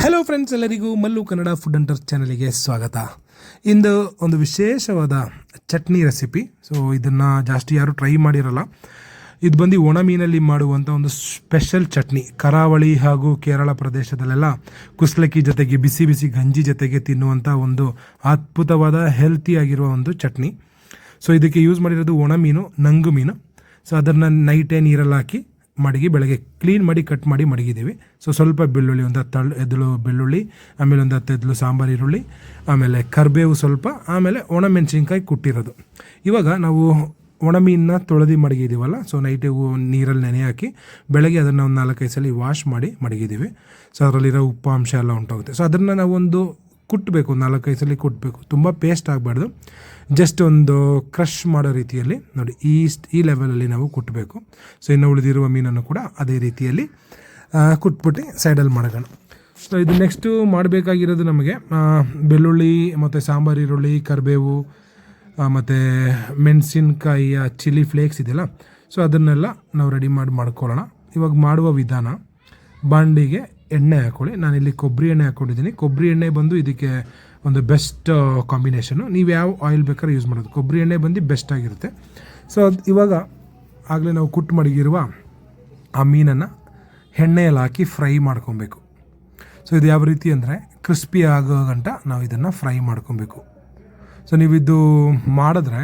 Hello friends, ಎಲ್ಲರಿಗೂ Mallu Kannada food ಅಂಟರ್ ಚಾನಲಿಗೆ ಸ್ವಾಗತ. ಇಂದು ಒಂದು ವಿಶೇಷವಾದ ಚಟ್ನಿ ರೆಸಿಪಿ. ಸೊ ಇದನ್ನು ಜಾಸ್ತಿ ಯಾರು ಟ್ರೈ ಮಾಡಿರಲ್ಲ. ಇದು ಬಂದು ಒಣ ಮೀನಲ್ಲಿ ಮಾಡುವಂಥ ಒಂದು ಸ್ಪೆಷಲ್ ಚಟ್ನಿ. ಕರಾವಳಿ ಹಾಗೂ ಕೇರಳ ಪ್ರದೇಶದಲ್ಲೆಲ್ಲ ಕುಸ್ಲಕ್ಕಿ ಜೊತೆಗೆ ಬಿಸಿ ಬಿಸಿ ಗಂಜಿ ಜೊತೆಗೆ ತಿನ್ನುವಂಥ ಒಂದು ಅದ್ಭುತವಾದ ಹೆಲ್ತಿ ಆಗಿರುವ ಒಂದು ಚಟ್ನಿ. ಸೊ ಇದಕ್ಕೆ ಯೂಸ್ ಮಾಡಿರೋದು ಒಣ ಮೀನು, ನಂಗು ಮೀನು. ಸೊ ಅದನ್ನು ನೈಟೇ ನೀರಲ್ಲಿ ಹಾಕಿ ಮಡಗಿ ಬೆಳಗ್ಗೆ ಕ್ಲೀನ್ ಮಾಡಿ ಕಟ್ ಮಾಡಿ ಮಡಗಿದ್ದೀವಿ. ಸೊ ಸ್ವಲ್ಪ ಬೆಳ್ಳುಳ್ಳಿ, ಒಂದು 10 ಎದ್ದಳು ಬೆಳ್ಳುಳ್ಳಿ, ಆಮೇಲೆ ಒಂದು 10 ಎದ್ದಳು ಸಾಂಬಾರು ಈರುಳ್ಳಿ, ಆಮೇಲೆ ಕರಿಬೇವು ಸ್ವಲ್ಪ, ಆಮೇಲೆ ಒಣಮೆಣಸಿನ್ಕಾಯಿ ಕುಟ್ಟಿರೋದು. ಇವಾಗ ನಾವು ಒಣ ಮೀನನ್ನ ತೊಳೆದು ಮಡಗಿದ್ದೀವಲ್ಲ, ಸೊ ನೈಟೇ ನೀರಲ್ಲಿ ನೆನೆ ಹಾಕಿ ಬೆಳಗ್ಗೆ ಅದನ್ನು ಒಂದು 4-5 ಸಲ ವಾಶ್ ಮಾಡಿ ಮಡಗಿದ್ದೀವಿ. ಸೊ ಅದರಲ್ಲಿರೋ ಉಪ್ಪಾಂಶ ಎಲ್ಲ ಉಂಟಾಗುತ್ತೆ. ಸೊ ಅದನ್ನು ನಾವು ಒಂದು ಕುಟ್ಟಬೇಕು, 4-5 ಸಲ ಕುಟ್ಟಬೇಕು. ತುಂಬ ಪೇಸ್ಟ್ ಆಗಬಾರ್ದು, ಜಸ್ಟ್ ಒಂದು ಕ್ರಷ್ ಮಾಡೋ ರೀತಿಯಲ್ಲಿ ನೋಡಿ ಈ ಲೆವೆಲಲ್ಲಿ ನಾವು ಕುಟ್ಟಬೇಕು. ಸೊ ಇನ್ನು ಉಳಿದಿರುವ ಮೀನನ್ನು ಕೂಡ ಅದೇ ರೀತಿಯಲ್ಲಿ ಕುಟ್ಬಿಟ್ಟು ಸೈಡಲ್ಲಿ ಮಾಡೋಣ. ಸೊ ಇದು ನೆಕ್ಸ್ಟು ಮಾಡಬೇಕಾಗಿರೋದು ನಮಗೆ ಬೆಳ್ಳುಳ್ಳಿ ಮತ್ತು ಸಾಂಬಾರು ಈರುಳ್ಳಿ, ಕರಿಬೇವು ಮತ್ತು ಮೆಣಸಿನ್ಕಾಯಿಯ ಚಿಲ್ಲಿ ಫ್ಲೇಕ್ಸ್ ಇದೆಯಲ್ಲ, ಸೊ ಅದನ್ನೆಲ್ಲ ನಾವು ರೆಡಿ ಮಾಡ್ಕೊಳ್ಳೋಣ. ಇವಾಗ ಮಾಡುವ ವಿಧಾನ: ಬಾಂಡಿಗೆ ಎಣ್ಣೆ ಹಾಕ್ಕೊಳ್ಳಿ. ನಾನಿಲ್ಲಿ ಕೊಬ್ಬರಿ ಎಣ್ಣೆ ಹಾಕ್ಕೊಂಡಿದ್ದೀನಿ. ಕೊಬ್ಬರಿ ಎಣ್ಣೆ ಬಂದು ಇದಕ್ಕೆ ಒಂದು ಬೆಸ್ಟ್ ಕಾಂಬಿನೇಷನು. ನೀವು ಯಾವ ಆಯಿಲ್ ಬೇಕಾದ್ರೂ ಯೂಸ್ ಮಾಡೋದು, ಕೊಬ್ಬರಿ ಎಣ್ಣೆ ಬಂದು ಬೆಸ್ಟ್ ಆಗಿರುತ್ತೆ. ಸೊ ಇವಾಗ ಆಗಲೇ ನಾವು ಕುಟ್ಟು ಮಡಗಿರುವ ಆ ಮೀನನ್ನು ಎಣ್ಣೆಯಲ್ಲಿ ಹಾಕಿ ಫ್ರೈ ಮಾಡ್ಕೊಬೇಕು. ಸೊ ಇದು ಯಾವ ರೀತಿ ಅಂದರೆ ಕ್ರಿಸ್ಪಿ ಆಗೋ ಗಂಟ ನಾವು ಇದನ್ನು ಫ್ರೈ ಮಾಡ್ಕೊಬೇಕು. ಸೊ ನೀವು ಇದು ಮಾಡಿದ್ರೆ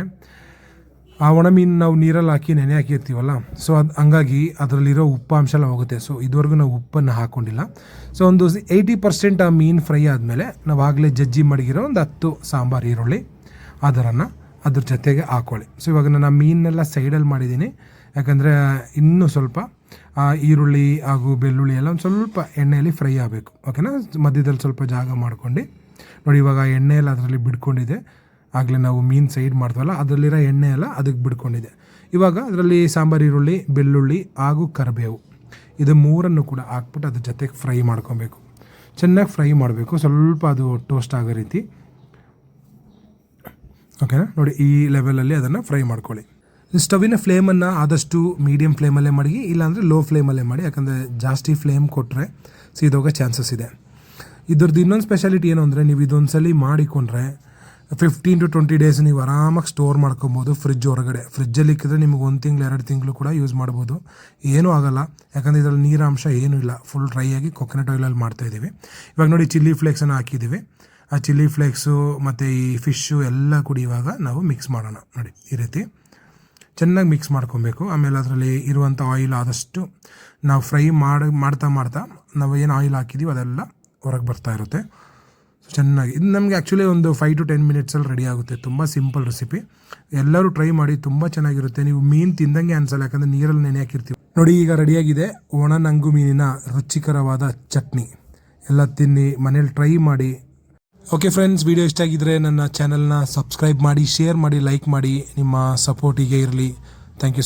ಆ ಒಣ ಮೀನು ನಾವು ನೀರಲ್ಲಿ ಹಾಕಿ ನೆನೆ ಹಾಕಿರ್ತೀವಲ್ಲ, ಸೊ ಅದು ಹಂಗಾಗಿ ಅದರಲ್ಲಿರೋ ಉಪ್ಪಾಂಶ ಎಲ್ಲ ಹೋಗುತ್ತೆ. ಸೊ ಇದುವರೆಗೂ ನಾವು ಉಪ್ಪನ್ನು ಹಾಕ್ಕೊಂಡಿಲ್ಲ. ಸೊ ಒಂದು 80% ಆ ಮೀನು ಫ್ರೈ ಆದಮೇಲೆ ನಾವು ಆಗಲೇ ಜಜ್ಜಿ ಮಡಗಿರೋ ಒಂದು 10 ಸಾಂಬಾರು ಈರುಳ್ಳಿ ಅದನ್ನು ಅದ್ರ ಜೊತೆಗೆ ಹಾಕ್ಕೊಳ್ಳಿ. ಸೊ ಇವಾಗ ನಾನು ಆ ಮೀನೆಲ್ಲ ಸೈಡಲ್ಲಿ ಮಾಡಿದ್ದೀನಿ, ಯಾಕಂದರೆ ಇನ್ನೂ ಸ್ವಲ್ಪ ಈರುಳ್ಳಿ ಹಾಗೂ ಬೆಳ್ಳುಳ್ಳಿ ಎಲ್ಲ ಒಂದು ಸ್ವಲ್ಪ ಎಣ್ಣೆಯಲ್ಲಿ ಫ್ರೈ ಆಗಬೇಕು. ಓಕೆನಾ? ಮಧ್ಯದಲ್ಲಿ ಸ್ವಲ್ಪ ಜಾಗ ಮಾಡ್ಕೊಂಡು ನೋಡಿ, ಇವಾಗ ಎಣ್ಣೆ ಎಲ್ಲ ಅದರಲ್ಲಿ ಬಿಡ್ಕೊಂಡಿದೆ. ಆಗಲೇ ನಾವು ಮೀನು ಸೈಡ್ ಮಾಡ್ತೀವಲ್ಲ, ಅದರಲ್ಲಿರೋ ಎಣ್ಣೆ ಎಲ್ಲ ಅದಕ್ಕೆ ಬಿಡ್ಕೊಂಡಿದೆ. ಇವಾಗ ಅದರಲ್ಲಿ ಸಾಂಬಾರು ಈರುಳ್ಳಿ, ಬೆಳ್ಳುಳ್ಳಿ ಹಾಗೂ ಕರಿಬೇವು ಇದು ಮೂರನ್ನು ಕೂಡ ಹಾಕ್ಬಿಟ್ಟು ಅದ್ರ ಜೊತೆಗೆ ಫ್ರೈ ಮಾಡ್ಕೊಬೇಕು. ಚೆನ್ನಾಗಿ ಫ್ರೈ ಮಾಡಬೇಕು, ಸ್ವಲ್ಪ ಅದು ಟೋಸ್ಟ್ ಆಗೋ ರೀತಿ. ಓಕೆನಾ? ನೋಡಿ ಈ ಲೆವೆಲಲ್ಲಿ ಅದನ್ನು ಫ್ರೈ ಮಾಡ್ಕೊಳ್ಳಿ. ಸ್ಟವಿನ ಫ್ಲೇಮನ್ನು ಆದಷ್ಟು ಮೀಡಿಯಮ್ ಫ್ಲೇಮಲ್ಲೇ ಮಾಡಿ, ಇಲ್ಲಾಂದರೆ ಲೋ ಫ್ಲೇಮಲ್ಲೇ ಮಾಡಿ. ಯಾಕಂದರೆ ಜಾಸ್ತಿ ಫ್ಲೇಮ್ ಕೊಟ್ಟರೆ ಸೀದೋಗೋ ಚಾನ್ಸಸ್ ಇದೆ. ಇದ್ರದ್ದು ಇನ್ನೊಂದು ಸ್ಪೆಷಾಲಿಟಿ ಏನು ಅಂದರೆ, ನೀವು ಇದೊಂದ್ಸಲಿ ಮಾಡಿಕೊಂಡ್ರೆ 15 to 20 ಡೇಸ್ ನೀವು ಆರಾಮಾಗಿ ಸ್ಟೋರ್ ಮಾಡ್ಕೊಬೋದು ಫ್ರಿಜ್ ಹೊರಗಡೆ. ಫ್ರಿಜ್ಜಲ್ಲಿ ಇಕ್ಕಿದ್ರೆ ನಿಮಗೆ 1 ತಿಂಗಳು 2 ತಿಂಗಳು ಕೂಡ ಯೂಸ್ ಮಾಡ್ಬೋದು, ಏನೂ ಆಗೋಲ್ಲ. ಯಾಕಂದರೆ ಇದರಲ್ಲಿ ನೀರಾಂಶ ಏನೂ ಇಲ್ಲ, ಫುಲ್ ಡ್ರೈ ಆಗಿ ಕೊಕೊನಟ್ ಆಯಿಲಲ್ಲಿ ಮಾಡ್ತಾಯಿದ್ದೀವಿ. ಇವಾಗ ನೋಡಿ ಚಿಲ್ಲಿ ಫ್ಲೇಕ್ಸನ್ನು ಹಾಕಿದ್ದೀವಿ. ಆ ಚಿಲ್ಲಿ ಫ್ಲೇಕ್ಸು ಮತ್ತು ಈ ಫಿಶ್ಶು ಎಲ್ಲ ಕೂಡ ಇವಾಗ ನಾವು ಮಿಕ್ಸ್ ಮಾಡೋಣ. ನೋಡಿ ಈ ರೀತಿ ಚೆನ್ನಾಗಿ ಮಿಕ್ಸ್ ಮಾಡ್ಕೊಬೇಕು. ಆಮೇಲೆ ಅದರಲ್ಲಿ ಇರುವಂಥ ಆಯಿಲ್ ಆದಷ್ಟು ನಾವು ಫ್ರೈ ಮಾಡ್ತಾ ನಾವು ಏನು ಆಯಿಲ್ ಹಾಕಿದ್ದೀವಿ ಅದೆಲ್ಲ ಹೊರಗೆ ಬರ್ತಾ ಇರುತ್ತೆ. ಸೊ ಚೆನ್ನಾಗಿ ಇದು ನಮಗೆ ಆ್ಯಕ್ಚುಲಿ ಒಂದು 5 to 10 ಮಿನಿಟ್ಸಲ್ಲಿ ರೆಡಿ ಆಗುತ್ತೆ. ತುಂಬ ಸಿಂಪಲ್ ರೆಸಿಪಿ, ಎಲ್ಲರೂ ಟ್ರೈ ಮಾಡಿ, ತುಂಬ ಚೆನ್ನಾಗಿರುತ್ತೆ. ನೀವು ಮೀನು ತಿಂದಂಗೆ ಅನ್ಸಲ್ಲ, ಯಾಕಂದರೆ ನೀರಲ್ಲಿ ನೆನೆ ಹಾಕಿರ್ತೀವಿ. ನೋಡಿ ಈಗ ರೆಡಿಯಾಗಿದೆ ಒಣ ನಂಗು ಮೀನಿನ ರುಚಿಕರವಾದ ಚಟ್ನಿ. ಎಲ್ಲ ತಿನ್ನಿ, ಮನೇಲಿ ಟ್ರೈ ಮಾಡಿ. ಓಕೆ ಫ್ರೆಂಡ್ಸ್, ವಿಡಿಯೋ ಇಷ್ಟ ಆಗಿದ್ದರೆ ನನ್ನ ಚಾನಲ್ನ ಸಬ್ಸ್ಕ್ರೈಬ್ ಮಾಡಿ, ಶೇರ್ ಮಾಡಿ, ಲೈಕ್ ಮಾಡಿ. ನಿಮ್ಮ ಸಪೋರ್ಟಿಗೆ ಇರಲಿ. Thank you.